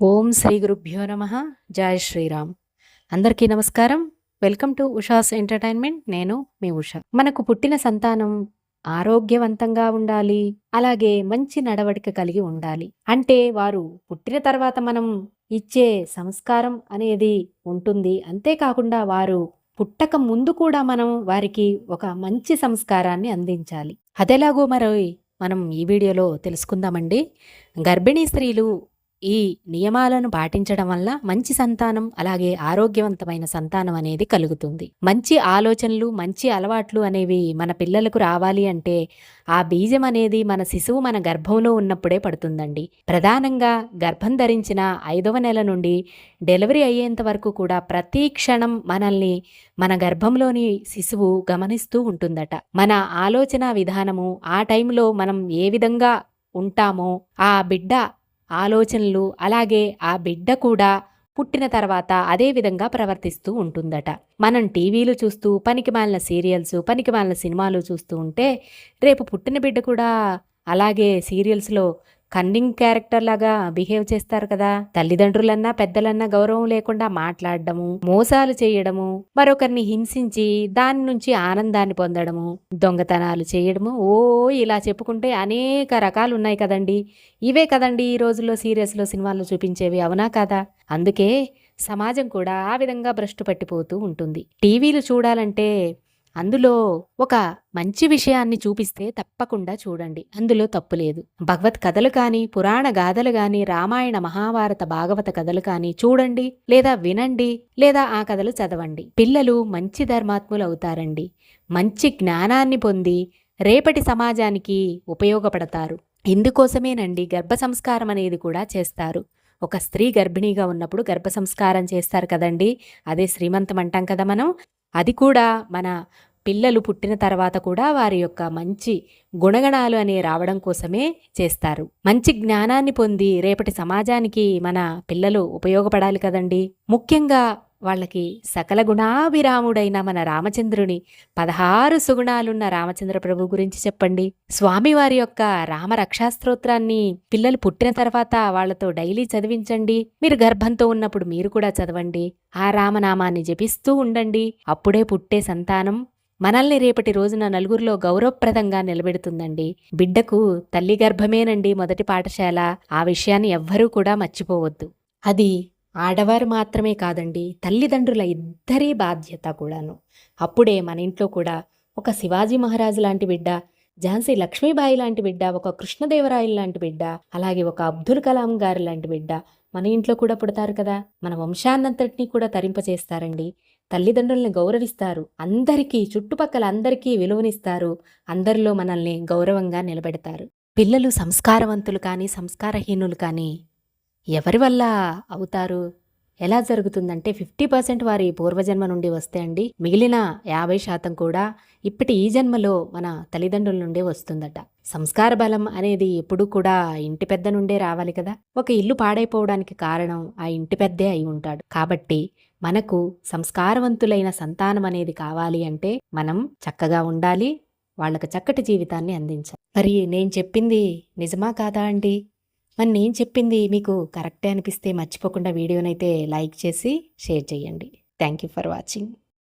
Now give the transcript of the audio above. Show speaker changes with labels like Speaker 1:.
Speaker 1: ఓం శ్రీ గురుభ్యో నమః. జై శ్రీరామ్. అందరికీ నమస్కారం. Welcome to Usha's entertainment. నేను మీ ఉష. మనకు పుట్టిన సంతానం ఆరోగ్యవంతంగా ఉండాలి, అలాగే మంచి నడవడిక కలిగి ఉండాలి. అంటే వారు పుట్టిన తర్వాత మనం ఇచ్చే సంస్కారం అనేది ఉంటుంది. అంతేకాకుండా వారు పుట్టక ముందు కూడా మనం వారికి ఒక మంచి సంస్కారాన్ని అందించాలి. అదెలాగో మనం ఈ వీడియోలో తెలుసుకుందామండి. గర్భిణీ స్త్రీలు ఈ నియమాలను పాటించడం వల్ల మంచి సంతానం, అలాగే ఆరోగ్యవంతమైన సంతానం అనేది కలుగుతుంది. మంచి ఆలోచనలు, మంచి అలవాట్లు అనేవి మన పిల్లలకు రావాలి అంటే ఆ బీజం అనేది మన శిశువు మన గర్భంలో ఉన్నప్పుడే పడుతుందండి. ప్రధానంగా గర్భం ధరించిన 5వ నెల నుండి డెలివరీ అయ్యేంత వరకు కూడా ప్రతి క్షణం మనల్ని మన గర్భంలోని శిశువు గమనిస్తూ ఉంటుందట. మన ఆలోచన విధానము, ఆ టైంలో మనం ఏ విధంగా ఉంటామో ఆ బిడ్డ ఆలోచనలు, అలాగే ఆ బిడ్డ కూడా పుట్టిన తర్వాత అదే విధంగా ప్రవర్తిస్తూ ఉంటుందట. మనం టీవీలు చూస్తూ పనికిమాలిన సీరియల్స్, పనికిమాలిన సినిమాలు చూస్తూ ఉంటే రేపు పుట్టిన బిడ్డ కూడా అలాగే సీరియల్స్లో కన్నింగ్ క్యారెక్టర్ లాగా బిహేవ్ చేస్తారు కదా. తల్లిదండ్రులన్నా పెద్దలన్నా గౌరవం లేకుండా మాట్లాడడము, మోసాలు చేయడము, మరొకరిని హింసించి దాని నుంచి ఆనందాన్ని పొందడము, దొంగతనాలు చేయడము, ఇలా చెప్పుకుంటే అనేక రకాలు ఉన్నాయి కదండి. ఇవే కదండి ఈ రోజుల్లో సీరియల్స్లో సినిమాల్లో చూపించేవి, అవునా కాదా? అందుకే సమాజం కూడా ఆ విధంగా భ్రష్టు పట్టిపోతూ ఉంటుంది. టీవీలు చూడాలంటే అందులో ఒక మంచి విషయాన్ని చూపిస్తే తప్పకుండా చూడండి, అందులో తప్పు లేదు. భగవత్ కథలు కానీ, పురాణ గాథలు కానీ, రామాయణ మహాభారత భాగవత కథలు కానీ చూడండి, లేదా వినండి, లేదా ఆ కథలు చదవండి. పిల్లలు మంచి ధర్మాత్ములు అవుతారండి. మంచి జ్ఞానాన్ని పొంది రేపటి సమాజానికి ఉపయోగపడతారు. ఇందుకోసమేనండి గర్భ సంస్కారం అనేది కూడా చేస్తారు. ఒక స్త్రీ గర్భిణీగా ఉన్నప్పుడు గర్భ సంస్కారం చేస్తారు కదండి, అదే శ్రీమంతం అంటాం కదా మనం. అది కూడా మన పిల్లలు పుట్టిన తర్వాత కూడా వారి యొక్క మంచి గుణగణాలు అనే రావడం కోసమే చేస్తారు. మంచి జ్ఞానాన్ని పొంది రేపటి సమాజానికి మన పిల్లలు ఉపయోగపడాలి కదండి. ముఖ్యంగా వాళ్ళకి సకల గుణాభిరాముడైన మన రామచంద్రుని 16 సుగుణాలున్న రామచంద్ర ప్రభు గురించి చెప్పండి. స్వామివారి యొక్క రామ రక్షాస్తోత్రాన్ని పిల్లలు పుట్టిన తర్వాత వాళ్లతో డైలీ చదివించండి. మీరు గర్భంతో ఉన్నప్పుడు మీరు కూడా చదవండి. ఆ రామనామాన్ని జపిస్తూ ఉండండి. అప్పుడే పుట్టే సంతానం మనల్ని రేపటి రోజున నలుగురిలో గౌరవప్రదంగా నిలబెడుతుందండి. బిడ్డకు తల్లి గర్భమేనండి మొదటి పాఠశాల. ఆ విషయాన్ని ఎవ్వరూ కూడా మర్చిపోవద్దు. అది ఆడవారు మాత్రమే కాదండి, తల్లిదండ్రుల ఇద్దరి బాధ్యత కూడాను. అప్పుడే మన ఇంట్లో కూడా ఒక శివాజీ మహారాజు లాంటి బిడ్డ, ఝాన్సీ లక్ష్మీబాయి లాంటి బిడ్డ, ఒక కృష్ణదేవరాయలు లాంటి బిడ్డ, అలాగే ఒక అబ్దుల్ కలాం గారు లాంటి బిడ్డ మన ఇంట్లో కూడా పుడతారు కదా. మన వంశాన్నంతటినీ కూడా తరింపచేస్తారండి. తల్లిదండ్రుల్ని గౌరవిస్తారు, అందరికీ చుట్టుపక్కల అందరికీ విలువనిస్తారు, అందరిలో మనల్ని గౌరవంగా నిలబెడతారు. పిల్లలు సంస్కారవంతులు కానీ సంస్కారహీనులు కానీ ఎవరి వల్ల అవుతారు? ఎలా జరుగుతుందంటే 50% వారి పూర్వజన్మ నుండి వస్తే అండి, మిగిలిన 50% కూడా ఇప్పటి ఈ జన్మలో మన తల్లిదండ్రుల నుండే వస్తుందట. సంస్కార బలం అనేది ఎప్పుడూ కూడా ఇంటి పెద్ద నుండే రావాలి కదా. ఒక ఇల్లు పాడైపోవడానికి కారణం ఆ ఇంటి పెద్దే అయి ఉంటాడు. కాబట్టి మనకు సంస్కారవంతులైన సంతానం అనేది కావాలి అంటే మనం చక్కగా ఉండాలి, వాళ్ళకు చక్కటి జీవితాన్ని అందించాలి. మరి నేను చెప్పింది నిజమా కాదా అండి? మరి నేను చెప్పింది మీకు కరెక్టే అనిపిస్తే మర్చిపోకుండా వీడియోనైతే లైక్ చేసి షేర్ చేయండి. Thank you for watching.